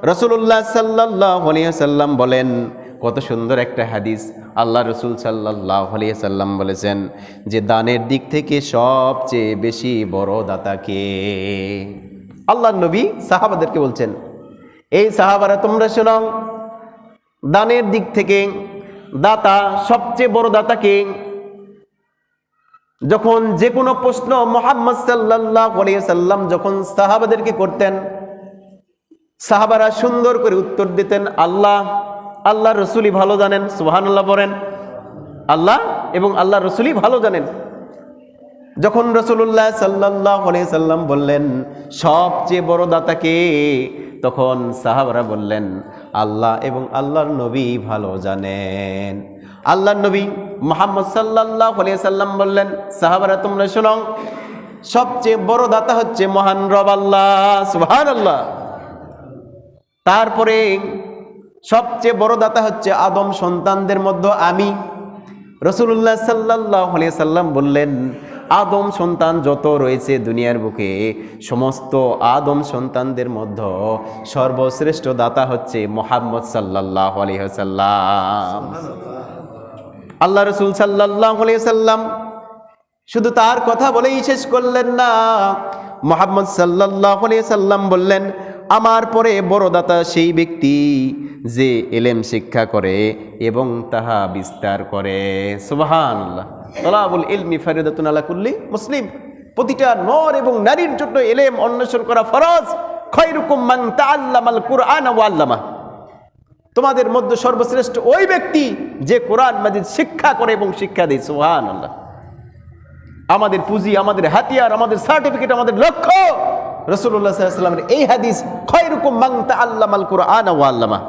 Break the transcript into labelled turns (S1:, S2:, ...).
S1: রাসূলুল্লাহ সাল্লাল্লাহু আলাইহি ওয়াসাল্লাম বলেন, কত সুন্দর একটা হাদিস। আল্লাহ রসুল সাল্লাল্লাহু আলাইহি ওয়াসাল্লাম বলেছেন যে দানের দিক থেকে সবচেয়ে বেশি বড় দাতা কে? আল্লাহর নবী সাহাবাদেরকে বলছেন, এই সাহাবারা তোমরা শোনো, দানের দিক থেকে দাতা, সবচেয়ে বড় দাতা কে? যখন যে কোনো প্রশ্ন মুহাম্মদ সাল্লাল্লাহু আলাইহি ওয়াসাল্লাম যখন সাহাবাদেরকে করতেন, সাহাবারা সুন্দর করে উত্তর দিতেন, আল্লাহ, আল্লাহর রাসূলই ভালো জানেন। সুবহানাল্লাহ বলেন। আল্লাহ এবং আল্লাহর রাসূলই ভালো জানেন। যখন রাসূলুল্লাহ সাল্লাল্লাহু আলাইহি ওয়াসাল্লাম বললেন সবচেয়ে বড় দাতা কে, তখন সাহাবারা বললেন আল্লাহ এবং আল্লাহর নবী ভালো জানেন। আল্লাহর নবী মুহাম্মদ সাল্লাল্লাহু আলাইহি ওয়াসাল্লাম বললেন, সাহাবারা তোমরা শোনো, সবচেয়ে বড় দাতা হচ্ছে মহান রব আল্লাহ। সুবহানাল্লাহ। তারপরে সবচেয়ে বড় দাতা হচ্ছে আদম সন্তানদের মধ্যে আমি। রাসূলুল্লাহ সাল্লাল্লাহু আলাইহি ওয়াসাল্লাম বললেন, আদম সন্তান যত রয়েছে দুনিয়ার বুকে, সমস্ত আদম সন্তানদের মধ্যে সর্বশ্রেষ্ঠ দাতা হচ্ছে মুহাম্মদ সাল্লাল্লাহু আলাইহি ওয়াসাল্লাম। আল্লাহ রাসূল সাল্লাল্লাহু আলাইহি ওয়াসাল্লাম শুধু তার কথা বলেই শেষ করলেন না, মুহাম্মদ সাল্লাল্লাহু আলাইহি ওয়াসাল্লাম বললেন, আমার পরে বড় দাতা সেই ব্যক্তি যে ইলম শিক্ষা করে এবং তাহা বিস্তার করে। সুবহানাল্লাহ। তলাবুল ইলমি ফারিদাতুন আলা কুল্লি মুসলিম। প্রতিটা নর এবং নারীর জন্য ইলম অন্বেষণ করা ফরজ। খায়রুকুম মান তাআল্লামাল কুরআন ওয়া আল্লামা। তোমাদের মধ্যে সর্বশ্রেষ্ঠ ওই ব্যক্তি যে কোরআন মাজিদ শিক্ষা করে এবং শিক্ষা দেয়। সুবহানাল্লাহ। আমাদের পুঁজি, আমাদের হাতিয়ার, আমাদের সার্টিফিকেট, আমাদের লক্ষ্য রাসূলুল্লাহ সাল্লাল্লাহু আলাইহি ওয়াসাল্লামের এই হাদিস, খায়রুকুম মান তাআল্লামাল কুরআন ওয়া আল্লামা।